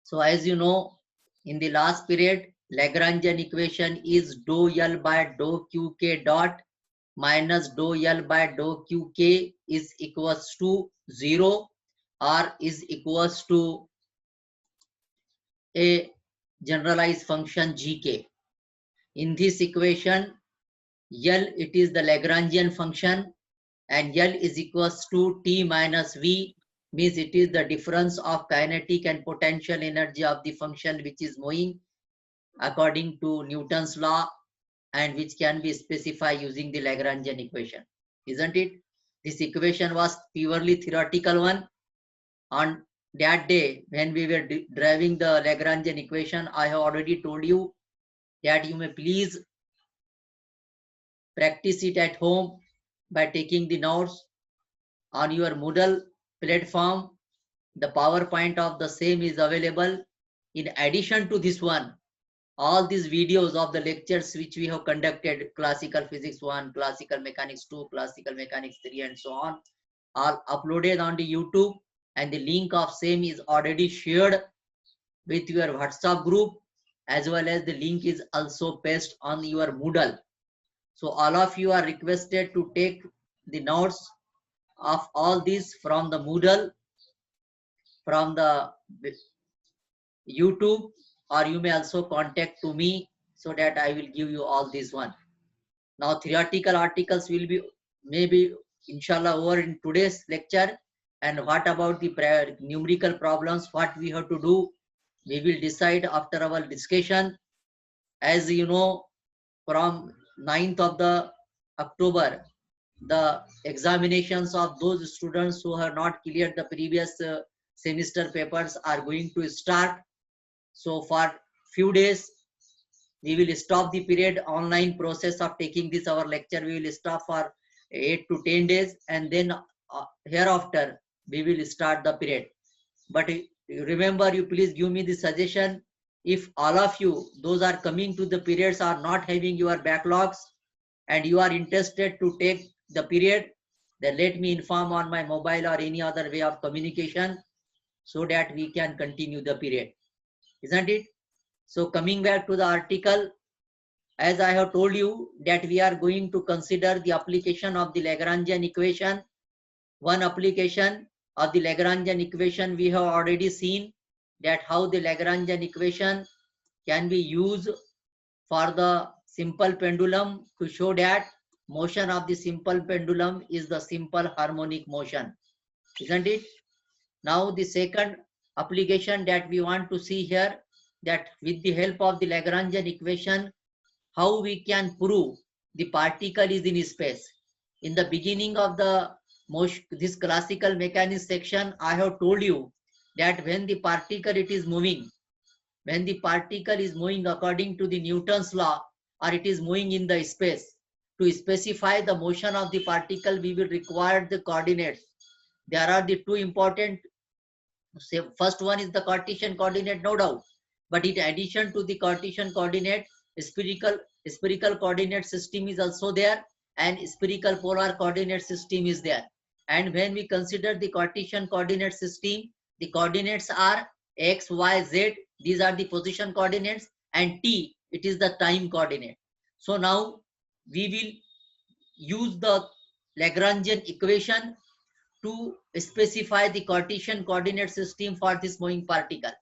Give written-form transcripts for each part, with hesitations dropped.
So as you know, in the last period, Lagrangian equation is dou L by dou QK dot minus dou L by dou QK is equals to 0 or is equals to a generalized function GK. In this equation, L, it is the Lagrangian function, and L is equals to T minus V, means it is the difference of kinetic and potential energy of the function which is moving according to Newton's law, and which can be specified using the Lagrangian equation, isn't it? This equation was purely theoretical one. On that day when we were driving the Lagrangian equation, I have already told you that you may please practice it at home by taking the notes on your Moodle platform. The PowerPoint of the same is available. In addition to this one, all these videos of the lectures which we have conducted, classical physics 1, classical mechanics 2, classical mechanics 3, and so on, are uploaded on the YouTube, and the link of same is already shared with your WhatsApp group, as well as the link is also pasted on your Moodle. So all of you are requested to take the notes of all this from the Moodle, from the YouTube, or you may also contact to me so that I will give you all this one. Now theoretical articles will be maybe inshallah over in today's lecture. And what about the numerical problems, what we have to do, we will decide after our discussion. As you know, from 9th of the October, the examinations of those students who have not cleared the previous semester papers are going to start. So for few days, we will stop the period online process of taking this our lecture. We will stop for 8 to 10 days, and then hereafter we will start the period. But remember, you please give me the suggestion. If all of you, those are coming to the periods, are not having your backlogs and you are interested to take the period, then let me inform on my mobile or any other way of communication so that we can continue the period, isn't it? So coming back to the article, as I have told you that we are going to consider the application of the Lagrangian equation. One application of the Lagrangian equation we have already seen, that how the Lagrangian equation can be used for the simple pendulum to show that motion of the simple pendulum is the simple harmonic motion, isn't it? Now the second application that we want to see here, that with the help of the Lagrangian equation, how we can prove the particle is in space. In the beginning of the this classical mechanics section, I have told you that when the particle it is moving, when the particle is moving according to the Newton's law, or it is moving in the space, to specify the motion of the particle, we will require the coordinates. There are the two important. First one is the Cartesian coordinate, no doubt, but in addition to the Cartesian coordinate, spherical coordinate system is also there, and spherical polar coordinate system is there. And when we consider the Cartesian coordinate system, the coordinates are x, y, z. These are the position coordinates, and t, it is the time coordinate. So now we will use the Lagrangian equation to specify the Cartesian coordinate system for this moving particle.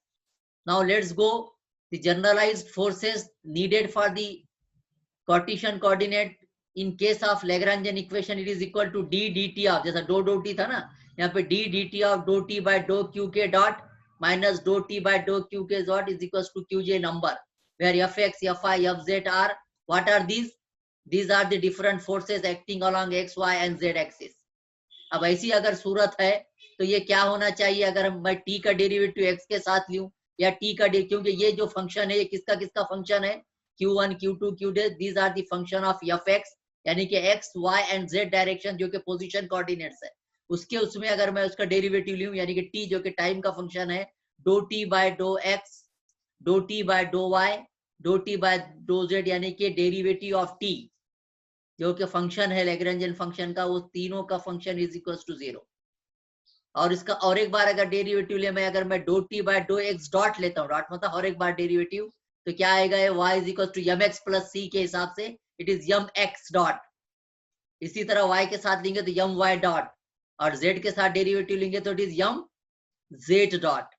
Now let's go the generalized forces needed for the Cartesian coordinate. In case of Lagrangian equation, it is equal to d dt of, जैसा dou dou t था ना, यहाँ पे d dt of dou t by dou qk dot minus dou t by dou qk dot is equals to qj number, where fx, fy, fz are, what are these? These are the different forces acting along x, y and z axis. अब ऐसी अगर सूरत है तो ये क्या होना चाहिए, अगर मैं t का डेरिवेटिव x के साथ लूं या t का क्योंकि ये जो फंक्शन है ये किसका किसका फंक्शन है, q1 q2 q these are the function of fx, यानी कि x, y and z direction जो कि पोजीशन कोऑर्डिनेट्स है, उसके उसमें अगर मैं उसका डेरिवेटिव लूं, यानी कि t जो कि टाइम का फंक्शन है, dou t by dou x, dou t by dou y, dou t by dou z, यानी कि डेरिवेटिव ऑफ t जो कि फंक्शन है लैग्रेंजियन फंक्शन का, वो तीनों का फंक्शन इज इक्वल टू 0. और इसका और एक बार अगर डेरिवेटिव ले, मैं अगर मैं d t by dough x dot लेता हूँ, डॉट मतलब और एक बार डेरिवेटिव, तो क्या आएगा, ये y is equal to m x plus c के हिसाब से it is m x dot. इसी तरह y के साथ लेंगे तो यम y डॉट, और z के साथ डेरिवेटिव लेंगे तो it is m z dot.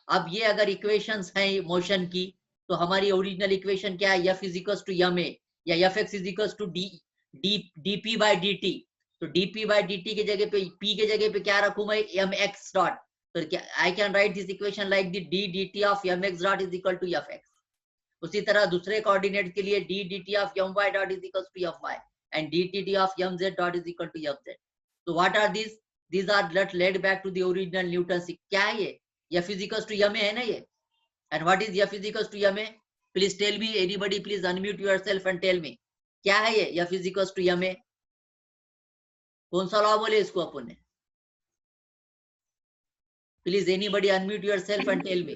अब ये अगर इक्वेशंस हैं मोशन की, तो हमारी ओरिजिनल इक्वेशन क्या है, f is equal to m a या f x is equal to d p by d t. तो dp बाई dt के जगह पे p के जगह पे क्या रखूं मैं, mx डॉट। तो क्या I can write this equation like the d dt of mx dot is equal to fx। उसी तरह दूसरे कोऑर्डिनेट के लिए d dt of my dot is equal to fy and d dt of mz dot is equal to fz। तो what are this, these are led back to the original Newton's। क्या है ये, f is equals to ma है ना ये, and what is f is equals to ma, please tell me, anybody please unmute yourself and tell me क्या है ये f is equals to ma। कौन सा लॉ बोले इसको अपन ने, please anybody unmute yourself and tell me.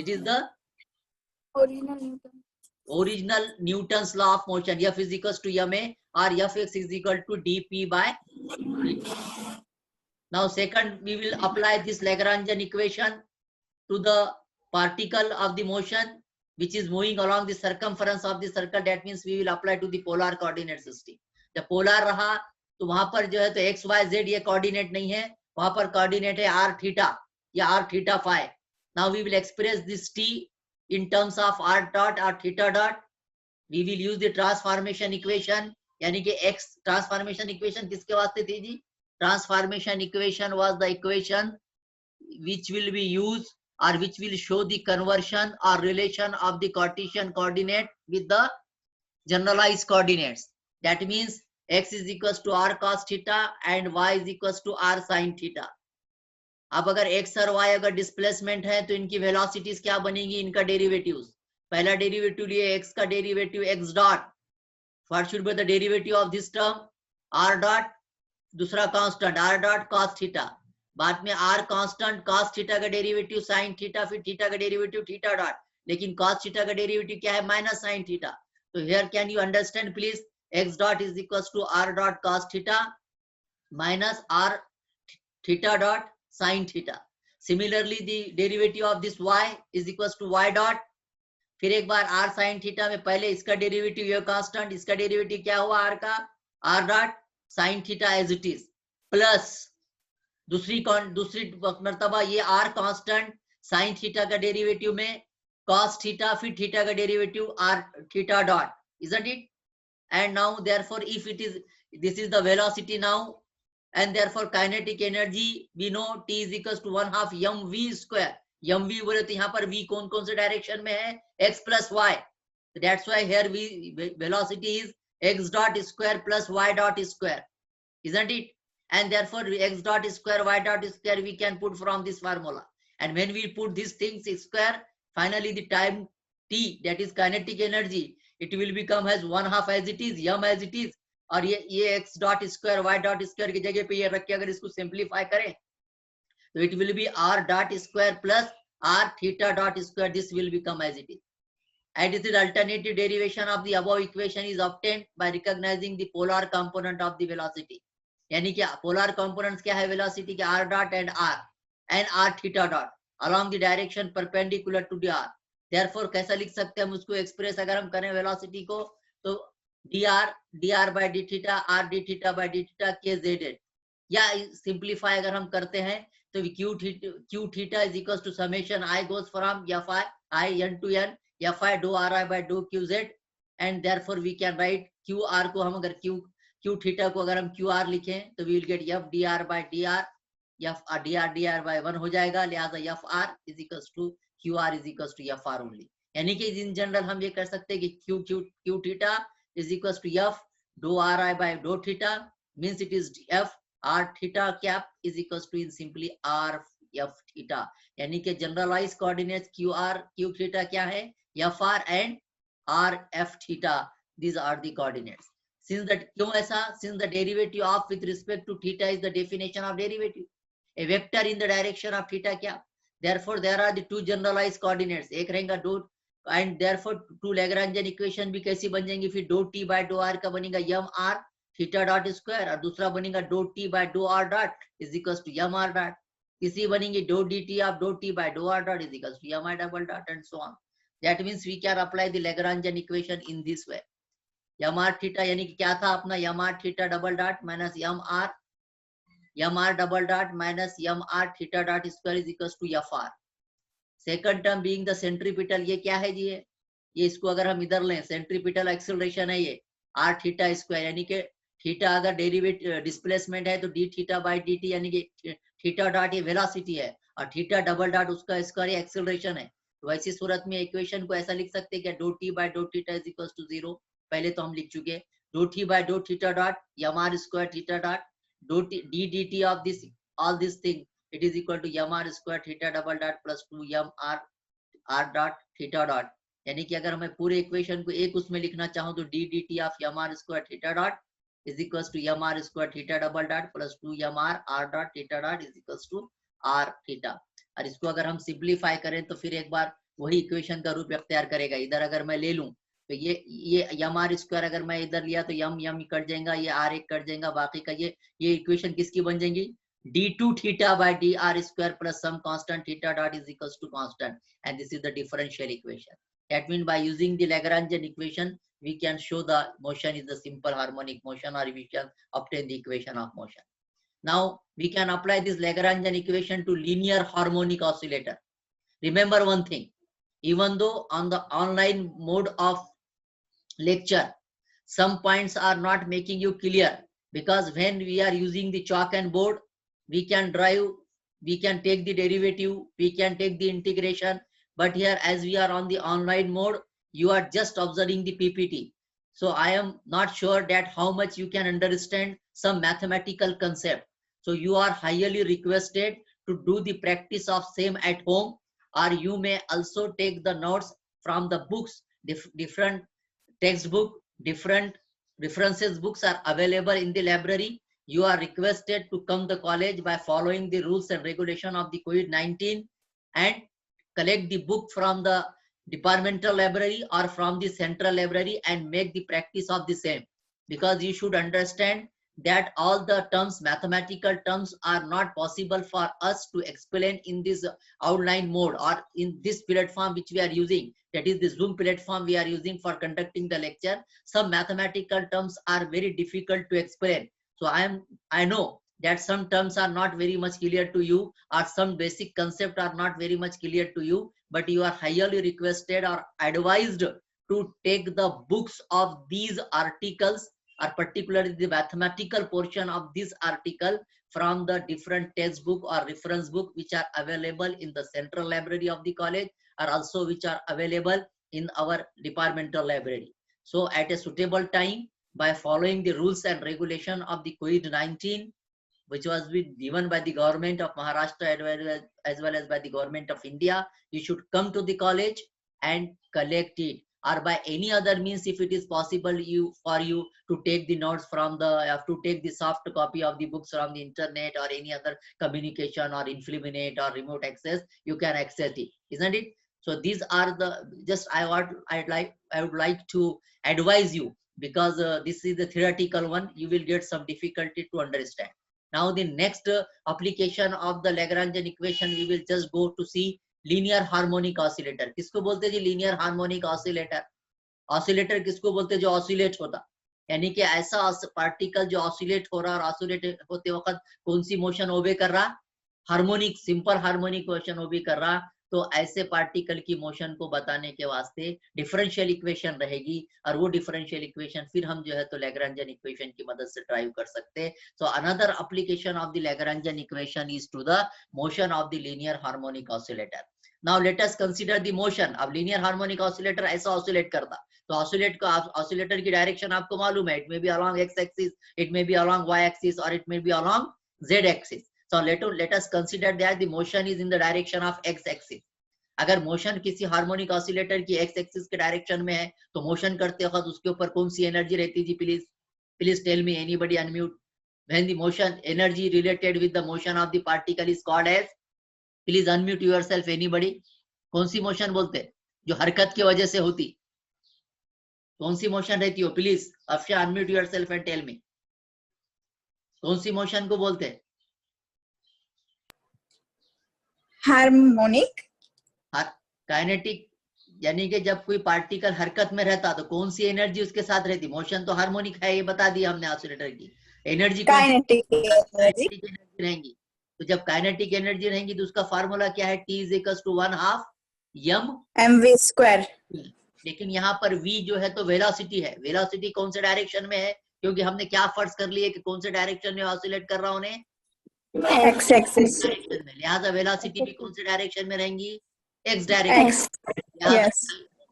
It is the original Newton's law of motion, f is equals to ma or fx is equal to dp by dt। Now second, we will apply this Lagrangian equation to the particle of the motion which is moving along the circumference of the circle। That means we will apply to the polar coordinate system। जब polar रहा तो वहां पर जो है तो x y z ये coordinate नहीं है, वहां पर कोऑर्डिनेट है आर थीटा या r theta phi. Now we will express this T in terms of r dot और theta dot. We will use the transformation equation, यानी कि एक्स ट्रांसफॉर्मेशन इक्वेशन किसके वास्ते थी जी, transformation equation was the equation which will be used or which will show the conversion or relation of the Cartesian coordinate with the generalized coordinates। That means x is equals to r cos theta and y is equals to r sin theta। अब अगर x और y अगर displacement है तो इनकी velocities क्या बनेगी, इनका डेरिवेटिव्स। पहला डेरिवेटिव लिए x का derivative x dot, what should be the derivative of this term r dot, दूसरा constant r dot cos theta, बाद में r कांस्टेंट cos थीटा का डेरिवेटिव sin थीटा, फिर थीटा का डेरिवेटिव थीटा डॉट, लेकिन cos theta का derivative क्या है, माइनस sin थीटा। तो here can you understand please, x dot is equals to r dot cos theta minus r theta dot sin theta। Similarly the derivative of this y is equals to y dot, फिर एक बार r sin theta में पहले इसका derivative ये constant, इसका derivative क्या हुआ r का, r dot sin theta as it is, plus दूसरी मर्तबा ये r कांस्टेंट sin theta का डेरिवेटिव में cos theta, फिर theta का derivative r theta dot, isn't it? And now therefore if it is, this is the velocity now, and therefore kinetic energy we know t is equals to 1/2 mv square। mv बोले तो यहाँ पर v कौन कौन से direction में है, x plus y। So that's why here velocity is x dot square plus y dot square, isn't it? And therefore x dot square y dot square we can put from this formula, and when we put these things square, finally the time t, that is kinetic energy, it will become as 1/2 as it is, m as it is। और ये x dot square y dot square की जगह पे ये रख के अगर इसको सिंप्लीफाई करें तो it will be r dot square plus r theta dot square, this will become as it is। And this is alternative derivation of the above equation is obtained by recognizing the polar component of the velocity। यानी कि polar components क्या है velocity के, r dot and r theta dot along the direction perpendicular to the r। Therefore कैसा लिख सकते हैं हम उसको एक्सप्रेस, अगर हम करें वेलोसिटी को तो dr by d theta r d theta by d theta k z, या सिंप्लीफाई अगर हम करते हैं तो q theta is equals to summation I goes from fi I n to n fi dou ri by dou qz, and therefore we can write qr को हम अगर q theta को अगर हम qr लिखें तो we will get f dr by dr, f dr by 1 हो जाएगा, लिहाजा fr is equals to qr is equals to fr only। यानी कि इन जनरल हम ये कर सकते हैं कि q theta is equals to f dou ri by dou theta, means it is f r theta cap is equals to in simply r f theta। यानी कि जनरलाइज कोऑर्डिनेट्स q theta क्या है, fr and r f theta, these are the coordinates। Since that क्यों ऐसा, since the derivative of with respect to theta is the definition of derivative, a vector in the direction of theta क्या, therefore there are the two generalized coordinates, एक रहेगा dou, and therefore two Lagrangian equation भी कैसी बन जाएंगी, फिर dou t by dou r का बनेगा m r theta dot square, और दूसरा बनेगा d t by d r dot is equals to m r dot, तीसरी बनेगी d d t of d t by d r dot is equals to m r double dot and so on. That means we can apply the Lagrangian equation in this way. M r theta यानी कि क्या था अपना, m r theta double dot minus m r double dot minus m r theta dot square is equals to f r. Second term being the centripetal, ये क्या है जी, ये इसको अगर हम इधर लें, सेंट्रीपिटल एक्सेलरेशन है ये आर थीटा स्क्वायर, यानी कि थीटा अगर डेरिवेटिव डिस्प्लेसमेंट है तो D theta by D T, यानी कि थीटा डॉट ये वेलोसिटी है और थीटा डबल डॉट उसका स्क्वायर एक्सेलरेशन है. तो वैसी सूरत में इक्वेशन को ऐसा लिख सकते हैं कि d t by d theta is equals to 0. पहले तो हम लिख चुके, d t by d theta dot m r square theta dot d t d d t of this all this thing it is equal to m r square theta double dot plus 2 m r dot theta dot. यानी कि अगर मैं पूरे equation को एक उसमें लिखना चाहूँ तो d d t of m r square theta dot is equals to m r square theta double dot plus 2 m r dot theta dot is equals to r theta. और इसको अगर हम सिंप्लीफाई करें तो फिर एक बार वही इक्वेशन का रूप अख्तियार करेगा. इधर अगर मैं ले लूं तो ये एम आर स्क्वायर अगर मैं इधर लिया तो यम कट जाएगा, ये आर एक कट जाएगा, बाकी का ये इक्वेशन किसकी बन जाएगी, d2 theta by dr square plus some constant theta dot is equals to constant, and this is the differential equation. That means by using the Lagrangian equation we can show the motion is the simple harmonic motion, or we can obtain the equation of motion. Now we can apply this Lagrangian equation to linear harmonic oscillator. Remember one thing, even though on the online mode of lecture some points are not making you clear, because when we are using the chalk and board we can drive, we can take the derivative, we can take the integration, but here as we are on the online mode you are just observing the PPT. So I am not sure that how much you can understand some mathematical concept. So you are highly requested to do the practice of same at home, or you may also take the notes from the books. Different textbook, different references books are available in the library. You are requested to come to college by following the rules and regulation of the COVID-19 and collect the book from the departmental library or from the central library and make the practice of the same, because you should understand that all the terms, mathematical terms, are not possible for us to explain in this online mode or in this platform which we are using, that is the Zoom platform we are using for conducting the lecture. Some mathematical terms are very difficult to explain. So I know that some terms are not very much clear to you, or some basic concept are not very much clear to you, but you are highly requested or advised to take the books of these articles, or particularly the mathematical portion of this article, from the different textbook or reference book which are available in the central library of the college, or also which are available in our departmental library. So at a suitable time, by following the rules and regulation of the COVID-19, which was given by the government of Maharashtra as well as by the government of India, you should come to the college and collect it, or by any other means, if it is possible for you to take the notes from the, to take the soft copy of the books from the internet or any other communication or Influminate or remote access, you can access it, isn't it? So these are the, just I would like to advise you, because this is the theoretical one, you will get some difficulty to understand. Now the next application of the Lagrangian equation, we will just go to see linear harmonic oscillator. किसको बोलते हैं जी linear harmonic oscillator? Oscillator किसको बोलते हैं जो oscillate होता, यानी कि ऐसा particle जो oscillate हो रहा, और oscillate होते वक्त कौन सी motion obey कर रहा, हार्मोनिक, सिंपल हार्मोनिक मोशन वो भी कर रहा, तो ऐसे पार्टिकल की मोशन को बताने के वास्ते डिफरेंशियल इक्वेशन रहेगी, और वो डिफरेंशियल इक्वेशन फिर हम जो है तो लैग्रेंजियन इक्वेशन की मदद से ड्राइव कर सकते हैं. So another application of the Lagrangian equation is to the motion of the linear harmonic oscillator. Now let us consider the motion. अब लीनियर हार्मोनिक ऑसिलेटर ऐसा ऑसिलेट करता, तो ऑसिलेटर की डायरेक्शन आपको मालूम है, it may be along x axis, it may be along y axis, और it may be along z axis. So let us consider that the motion is in the direction of x axis. अगर motion किसी harmonic oscillator की x axis के direction में है, तो motion करते वक्त उसके ऊपर कौन सी एनर्जी रहती जी? Please tell me, anybody unmute. When the motion energy related with the motion of the particle is called as, please unmute yourself anybody. कौन सी मोशन बोलते, जो हरकत की वजह से होती, कौन सी मोशन रहती हो? Please Afsha unmute yourself and tell me. कौन सी मोशन को बोलते हैं? हार्मोनिक। काइनेटिक यानी कि जब कोई पार्टिकल हरकत में रहता तो कौन सी एनर्जी उसके साथ रहती? मोशन तो हार्मोनिक है, ये बता दिया हमने ऑसिलेटर की। एनर्जी कौन सी? Kinetic energy. काइनेटिक एनर्जी रहेंगी। तो जब काइनेटिक एनर्जी रहेंगी तो उसका फार्मूला क्या है? T is equal to 1/2 mv square. लेकिन यहाँ पर v जो है तो वेलोसिटी है। वेलोसिटी कौन से डायरेक्शन में है? क्योंकि हमने क्या फर्ज कर लिया कि कौन से डायरेक्शन में ऑसिलेट कर रहा हूं, एक्स एक्सिस। डायरेक्शन में। लिहाजा वेलोसिटी भी कौन से डायरेक्शन में रहेंगी? X direction. एक्स। लिहाजा yes.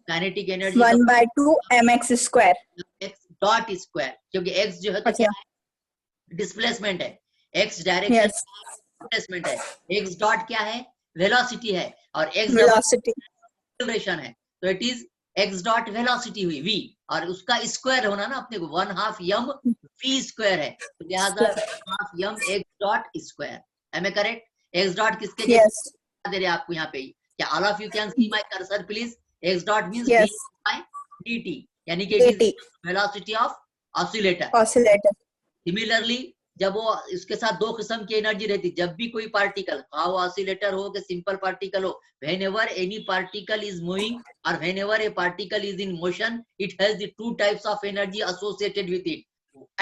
Kinetic energy 1/2 mx square. X dot square, क्योंकि एक्स जो है तो क्या है? डिस्प्लेसमेंट है। एक्स डायरेक्शन डिस्प्लेसमेंट है। एक्स डॉट क्या है? वेलोसिटी है। और एक्स वेलोसिटी एक्सेलरेशन है। तो it is x dot velocity हुई v, और उसका स्क्वायर होना ना अपने को 1/2 v स्क्वायर है। तो लिहाजा 1/2 x dot square. Am I correct? X dot किसके जैसे दे रहे आपको यहाँ पे? क्या all of you can see my cursor please? X dot means d by dt, यानी कि it is velocity of oscillator. Similarly जब वो इसके साथ दो किस्म की एनर्जी रहती, जब भी कोई पार्टिकल, वो ऑसिलेटर हो कि सिंपल पार्टिकल हो, whenever any particle is moving or whenever a particle is in motion, it has the two types of energy associated with it.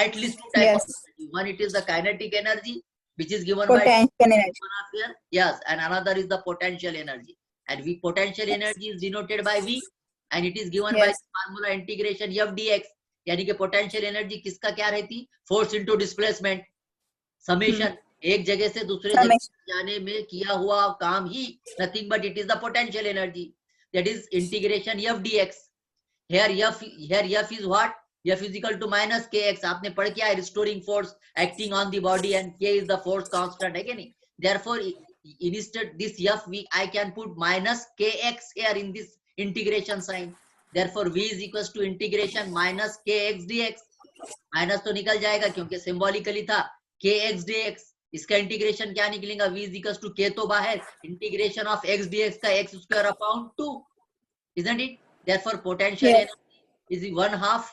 At least two types of energy. One, it is the kinetic energy, which is given by atmosphere. Yes, and another is the potential energy. And potential energy is denoted by V, and it is given by formula integration F dx. यानी कि potential energy किसका क्या रहती? Force into displacement, summation, एक जगह से दूसरे जगह जाने में किया हुआ काम ही, nothing but it is the potential energy, that is integration f dx। here f is what? f is equal to minus kx। आपने पढ़ क्या है? Restoring force acting on the body, and k is the force constant, है कि नहीं? therefore instead this f I can put minus kx here in this integration sign। therefore v is equals to integration minus kx dx। Minus तो निकल जाएगा क्योंकि symbolically था kx dx। इसका integration क्या निकलेगा? v is equals to k तो बाहर, इंटीग्रेशन ऑफ x dx का x square upon 2, isn't it? therefore potential energy is 1/2,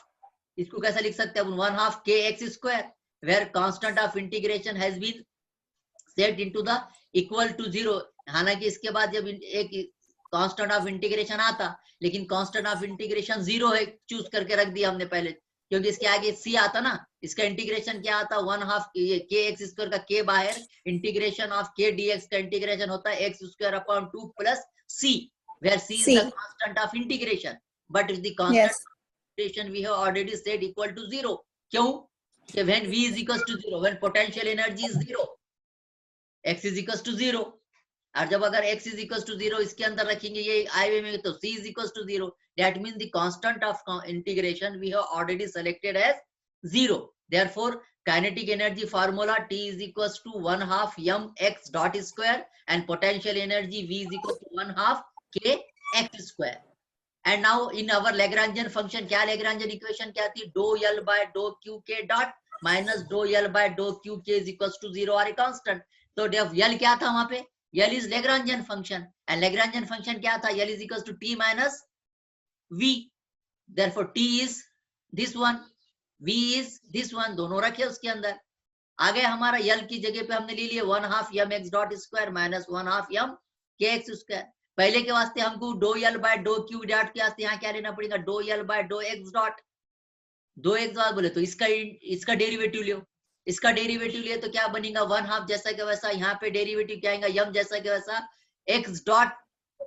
इसको कैसा लिख सकते हैं? 1/2 kx square, where constant of integration has been set into the equal to 0। हालांकि इसके बाद जब एक कांस्टेंट ऑफ इंटीग्रेशन आता, लेकिन कांस्टेंट ऑफ इंटीग्रेशन 0 है, चूज करके रख दिया हमने पहले, क्योंकि इसके आगे c आता ना। इसका इंटीग्रेशन क्या आता? 1/2 k x स्क्वायर का k बाहर, इंटीग्रेशन ऑफ k dx का इंटीग्रेशन होता है x square upon 2 plus c, where c is the constant of integration, but the constant of integration we have already said equal to 0। क्यों? when v is equals to 0, when potential energy is 0, x is equals to 0। और जब अगर x is equals to 0 इसके अंदर रखेंगे ये i वे में, तो c is equals to 0। that means the constant of integration we have already selected as 0। therefore kinetic energy formula T is equals to 1/2 mx dot square, and potential energy V is equals to 1/2 k x square। and now in our Lagrangian function, क्या Lagrangian equation क्या थी? dou L by dou q k dot minus dou L by dou q k is equals to 0 और constant। तो जब L क्या था वहां पे? L is Lagrangian function, and Lagrangian function क्या था? L is equals to t minus v। therefore t is this one, v is this one, दोनों रखे उसके अंदर। आगे हमारा L की जगह पे हमने ले लिया 1/2 mx dot square minus 1/2 kx square. पहले के वास्ते हमको do L by do q dot के वास्ते यहाँ क्या लेना पड़ेगा? Do L by do x dot. Do x dot बोले तो इसका डेरिवेटिव लियो, इसका डेरिवेटिव लिए तो क्या बनेगा? 1/2 जैसा कि वैसा, यहाँ पे डेरिवेटिव क्या आएगा? यम जैसा कि वैसा, x डॉट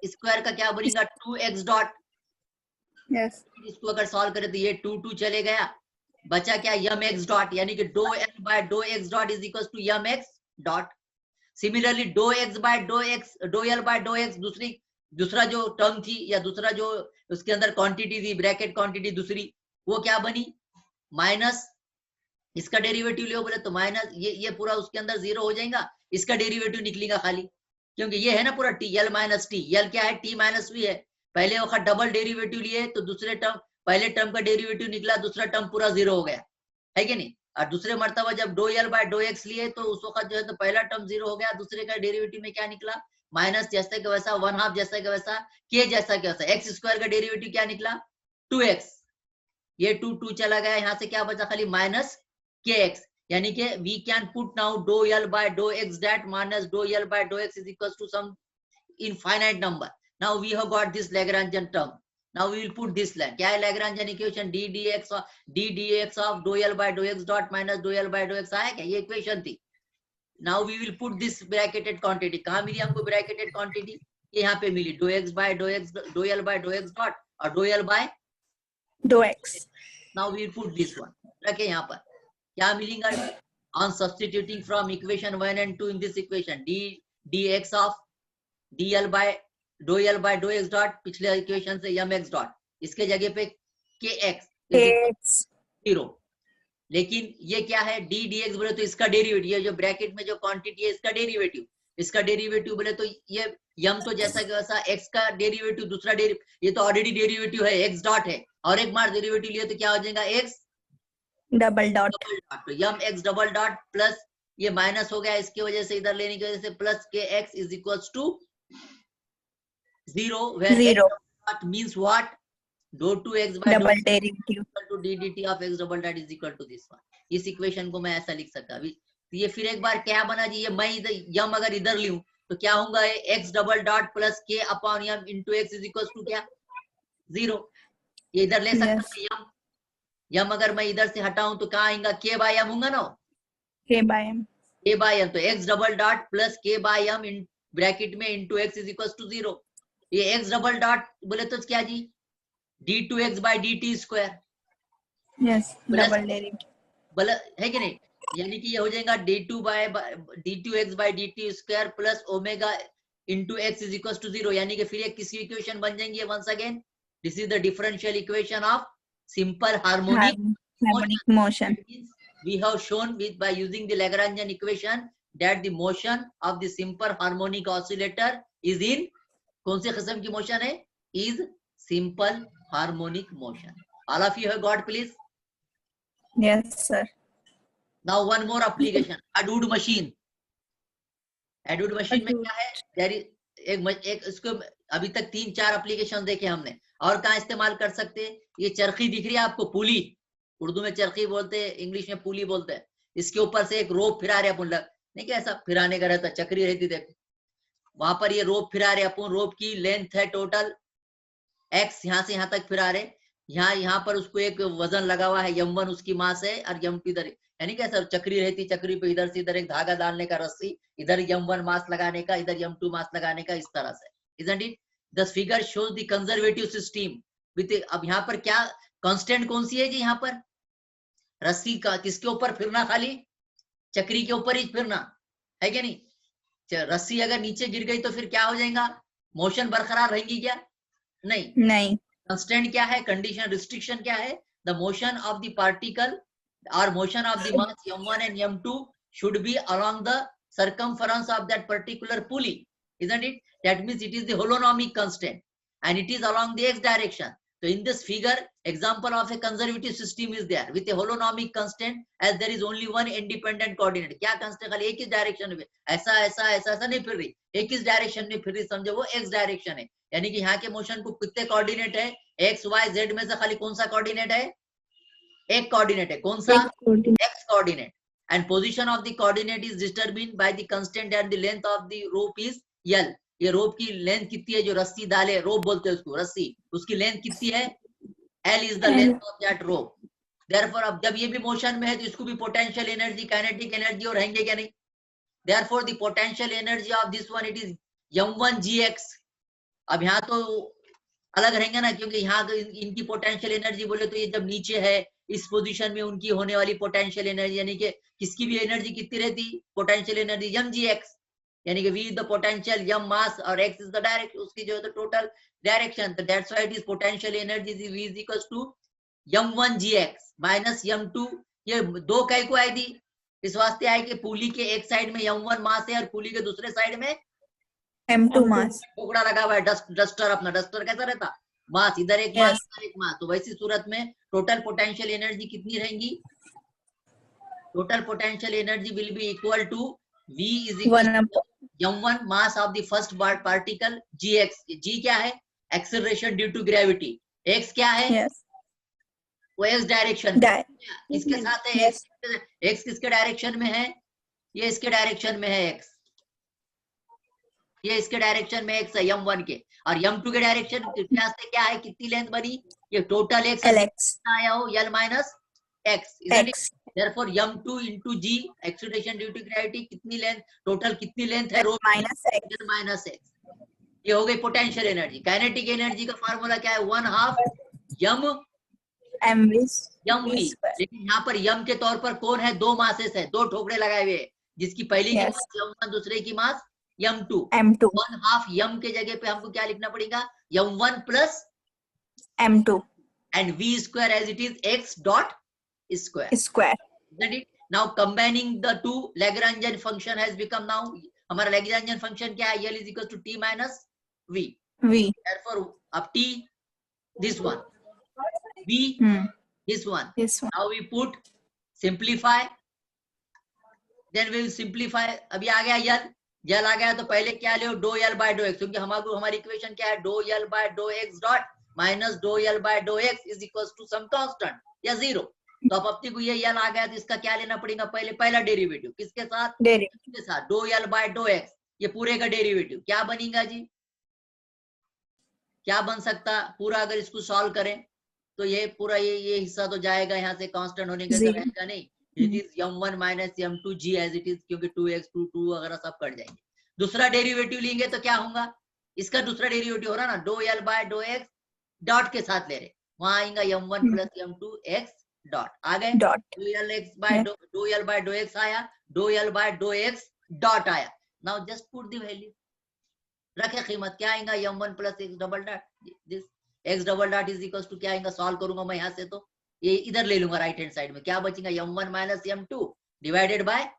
स्क्वायर का क्या बनेगा? 2x dot. इसको अगर सॉल्व करें तो ये 2 चले गया, बचा क्या? यम x डॉट, यानी कि do l by do x dot is equal to m x dot. Similarly do x by do x, do l by do x दूसरा जो टर्म थी, या दूसरा जो उसके अंदर क्वांटिटी थी, ब्रैकेट क्वांटिटी दूसरी, वो क्या बनी? माइनस, इसका डेरिवेटिव लियो बोले तो माइनस, ये पूरा उसके अंदर 0 हो जाएगा, इसका डेरिवेटिव निकलेगा खाली, क्योंकि ये है ना पूरा T, L minus T. L क्या है? टी माइनस वी है। पहले वक्त डबल डेरिवेटिव लिए तो दूसरे टर्म, पहले टर्म का डेरिवेटिव निकला, दूसरा टर्म पूरा 0 हो गया, है कि नहीं? और दूसरे मर्तबा जब do L by dough x लिए तो उस वक्त जो है तो पहला टर्म 0 हो गया, दूसरे का डेरिवेटिव में क्या निकला? माइनस जैसा कि वैसा, 1/2 जैसा कि वैसा, के जैसा कि वैसा। एक्स स्क्वायर का डेरिवेटिव क्या निकला? 2x। ये 2 चला गया, यहाँ से क्या बचा? खाली माइनस kx। यानी कि we can put now dou L by dou x dat minus dou L by dou x is equals to some infinite number. Now we have got this Lagrangian term. Now we will put this line. क्या है Lagrangian equation? d dx of dou L by dou x dot minus dou L by dou x आया क्या? ये equation थी. Now we will put this bracketed quantity. कहाँ मिली हमको bracketed quantity? ये यहाँ पे मिली dou x by dou x dou L by dou x dot और dou L by dou x. Now we will put this one. रखे यहाँ पर. क्या मिलेगा? On substituting from equation 1 and 2 in this equation, dx of dl by dou L by dou x dot पिछले equation से mx dot इसके जगह पे kx 0. लेकिन ये क्या है? d dx बोले तो इसका डेरिवेटिव, ये जो ब्रैकेट में जो क्वांटिटी है इसका डेरिवेटिव, इसका डेरिवेटिव बोले तो ये यम तो जैसा कि वैसा x का डेरिवेटिव दूसरा ये तो ऑलरेडी डेरिवेटिव है, x डॉट है और एक बार डेरिवेटिव लिए तो क्या हो जाएगा? x double dot. तो यम x डबल डॉट प्लस ये माइनस हो गया इसकी वजह से, इधर लेने की वजह से plus kx is equals to 0 where 0 x means what? dou 2x by double derivative to d dt of x double dot is equal to this one. इस इक्वेशन को मैं ऐसा लिख सकता अभी. तो ये फिर एक बार क्या बना जी? ये मैं इधर यम अगर इधर लूं तो क्या होगा? x double dot plus k upon m into x is equal to क्या? 0. ये इधर ले सकता हूं यम अगर मैं इधर से हटाऊं तो कहाँ आएगा? k बाय m होगा ना? k by m. k by m तो x double dot plus k by m in bracket में into x is equal to 0. ये x डबल डॉट बोले तो क्या जी? d2x by dt square. Yes, double derivative बोला है कि नहीं? यानी कि ये हो जाएगा d2x by dt square plus omega into x is equal to 0. यानी कि फिर एक किसी इक्वेशन बन जाएंगे. Once again this is the differential equation of simple harmonic motion. We have shown with by using the Lagrangian equation that the motion of the simple harmonic oscillator is in कौन सी किस्म की motion है? Is simple harmonic motion. All of you have got, please? Yes, sir. Now one more application. Hadoop machine. Hadoop machine में क्या है? There is एक इसको अभी तक 3-4 एप्लीकेशन देखे हमने. और कहाँ इस्तेमाल कर सकते हैं? ये चरखी दिख रही है आपको, पुली. उर्दू में चरखी बोलते हैं, इंग्लिश में पुली बोलते हैं. इसके ऊपर से एक रोप फिरा रहे अपन, नहीं क्या ऐसा फिराने का रहता, चक्री रहती, देखो वहां पर ये रोप फिरा रहे अपन. रोप की लेंथ है टोटल x, यहाँ से यहाँ तक फिरा रहे. यहाँ पर उसको एक वजन लगा हुआ है, m1 उसकी मास है और m2 इधर, यानी कैसा चक्री रहती, चक्री पे इधर से इधर एक धागा डालने का, रस्सी, इधर m1 मास लगाने का, इधर m2 मास लगाने का, इस तरह से. Isn't it? The figure shows the conservative system with. अब यहाँ पर क्या कांस्टेंट कौन सी है जी? यहाँ पर रस्सी का किसके ऊपर फिरना? खाली चक्री के ऊपर ही फिरना है क्या? नहीं, रस्सी अगर नीचे गिर गई तो फिर क्या हो जाएगा? मोशन बरकरार रहेगी क्या? नहीं. कांस्टेंट क्या है? कंडीशन रिस्ट्रिक्शन क्या है? The motion of the particle और motion of the mass m1 and m2 should be along the circumference of that particular pulley. Isn't it? That means it is the holonomic constant and it is along the x direction. So in this figure, example of a conservative system is there with a holonomic constant, as there is only one independent coordinate. क्या constant? खाली एक ही direction में, ऐसा ऐसा ऐसा ऐसा नहीं फिर रही, एक ही डायरेक्शन में फिर रही, समझो वो x डायरेक्शन है. यानी कि यहाँ के मोशन को कितने कोऑर्डिनेट है? x y z में से खाली कौन सा कोऑर्डिनेट है? एक कोऑर्डिनेट है. कौन सा? x coordinate. And position of the coordinate is determined by the constant and the length of the rope is l. ये रोप की लेंथ कितनी है? जो रस्सी डाले, रोप बोलते हैं उसको, रस्सी, उसकी लेंथ कितनी है? L is the length of that rope. Therefore अब जब ये भी मोशन में है तो इसको भी पोटेंशियल एनर्जी, काइनेटिक एनर्जी और रहेंगे क्या? नहीं. Therefore the potential energy of this one it is m1 gx. अब यहाँ तो अलग रहेंगे ना, क्योंकि यहाँ तो इनकी पोटेंशियल एनर्जी बोले तो ये जब नीचे है इस पोजीशन में, उनकी होने वाली पोटेंशियल एनर्जी, यानी कि किसकी भी एनर्जी कितनी रहती? पोटेंशियल एनर्जी mgx, यानी कि v is the potential, m mass और x is the direction, उसकी जो है तो टोटल डायरेक्शन. तो that's why it is potential energy v is equals to m1 gx minus m2. ये दो कई को आई थी, इस वास्ते आए कि पुली के एक साइड में m1 मास है और पुली के दूसरे साइड में m2 मास. टुकड़ा लगा हुआ है, डस्टर. अपना डस्टर कैसा रहता? मास, इधर एक मास, इधर एक मास. तो वैसी सूरत में टोटल पोटेंशियल एनर्जी कितनी रहेंगी? Total potential energy will be equal to v is equal to m1 mass of the first particle gx. g क्या है? Acceleration due to gravity. x क्या है? वो x डायरेक्शन में, किसके साथ है? Yes. x किसके डायरेक्शन में है? ये इसके डायरेक्शन में है x, ये इसके डायरेक्शन में x है m1 के, और m2 के डायरेक्शन क्या से क्या है? कितनी लेंथ बनी? ये टोटल x LX. आया हो l minus x, isn't it? Therefore m2 into g acceleration due to gravity कितनी लेंथ, टोटल कितनी लेंथ है? रो Minus X. l minus x. ये हो गई पोटेंशियल एनर्जी। काइनेटिक एनर्जी का फार्मूला क्या है? 1/2 MV. mv। लेकिन यहाँ पर m के तौर पर कौन है? दो मासेस है, दो ठोकरे लगाए हुए हैं, जिसकी पहली की Yes. मास m1, दूसरे की मास m2। M2. 1/2 m के जगह पे हमको क्या लिखना पड़ेगा? m1 plus M2. and v square as it is x dot square. Square. Isn't it? Now combining the two, Lagrangian function has become now, हमारा Lagrangian function क्या है? L is equal to t minus v. V. Therefore अब t this one, v this one. This one. Now we put simplify, then we will simplify. अभी आ गया l आ गया, तो पहले क्या ले dou l by dou x, क्योंकि हमारी इक्वेशन क्या है? dou l by dou x dot minus dou l by dou x is equals to some constant या 0। तो अब अपनी को ये l आ गया, तो इसका क्या लेना पड़ेगा? पहला डेरिवेटिव किसके साथ? Derivative. के साथ dou l by dou x, ये पूरे का डेरिवेटिव क्या बनेगा जी? क्या बन सकता पूरा? अगर इसको सॉल्व करें तो ये पूरा ये हिस्सा तो जाएगा यहाँ से, कांस्टेंट होने का रहेगा नहीं। It is m1 minus m2 g as it is, क्योंकि 2x 2 वगैरह सब कट जाएंगे। दूसरा डेरिवेटिव लेंगे तो क्या होगा? इसका दूसरा डेरिवेटिव हो रहा ना, dou l by dou x dot के साथ ले रहे, वहां आएगा m1 plus m2 x dot. आ गए? Dot. dou l x by dou l by dou x आया, dou l by dou x dot आया। Now just put the value, रखे कीमत, क्या आएगा? m1 plus x double dot, this x double dot is equal to क्या आएगा? Solve करूंगा मैं यहाँ से तो ये इधर ले लूंगा राइट हैंड साइड में, क्या बचेगा? m1 minus m2 divided by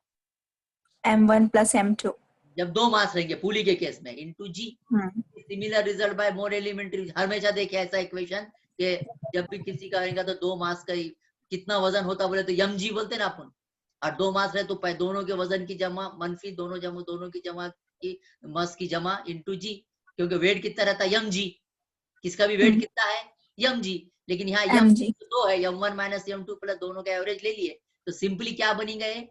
M1 plus M2. जब दो मास रहेंगे पुली के केस में into g। Similar result by more elementary, हमेशा देखे ऐसा इक्वेशन कि जब भी किसी का रहेगा तो दो मास का कितना वजन होता बोले तो mg बोलते ना अपन, और दो मास रहे तो दोनों के वजन की जमा मनफी दोनों की जमा की मास की जमा इनटू g, क्योंकि वेट कितना रहता है? mg। किसका भी वेट कितना है? mg। लेकिन यहाँ mg दो है, m1 माइनस m2 प्लस दोनों का एवरेज ले लिए, तो सिंपली क्या बनी गए?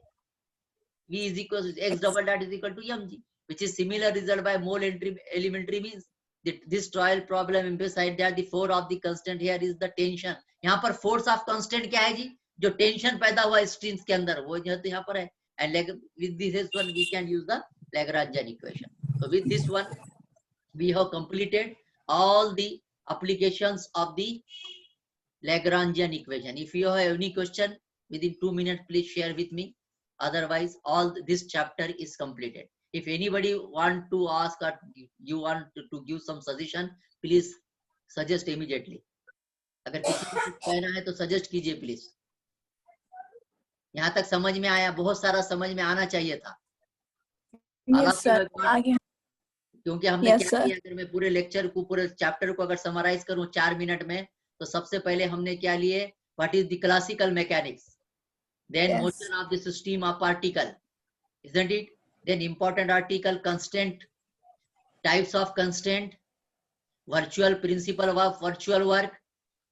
v is equal to x double dot is equal to mg, which is similar result by more elementary means. This trial problem emphasized that the force of the constant here is the tension. यहाँ पर force of constant क्या है जी? जो tension पैदा हुआ strings के अंदर, वो जो यहाँ पर है। And with this one we can use the Lagrangian equation. So with this one we have completed all the applications of the Lagrangian equation. If you have any question within 2 minutes, please share with me. Otherwise, all this chapter is completed. If anybody want to ask or you want to give some suggestion, please suggest immediately. अगर किसी को कुछ कहना है तो suggest कीजिए please. यहाँ तक समझ में आया? बहुत सारा समझ में आना चाहिए था। Yes, sir. आ गया। क्योंकि हमने क्या किया, अगर मैं पूरे लेक्चर को पूरे चैप्टर को अगर समराइज करूं 4 मिनट में, तो सबसे पहले हमने क्या लिए? What is the classical mechanics, then motion of the system of particle, isn't it? Then important article, constant, types of constant, virtual principle of virtual work,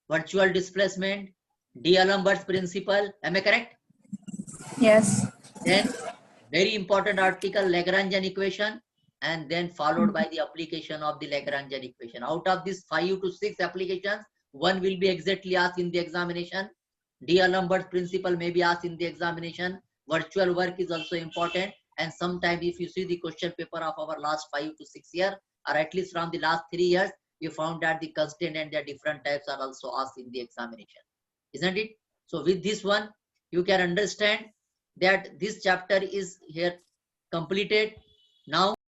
virtual displacement, D'Alembert's principle. Am I correct? Yes. Then very important article, Lagrangian equation, and then followed by the application of the Lagrangian equation. Out of these 5 to 6 applications, one will be exactly asked in the examination. D'Alembert's principle may be asked in the examination. Virtual work is also important, and sometimes if you see the question paper of our last 5 to 6 years, or at least from the last 3 years, you found that the constant and their different types are also asked in the examination, isn't it? So with this one, you can understand that this chapter is here completed. Now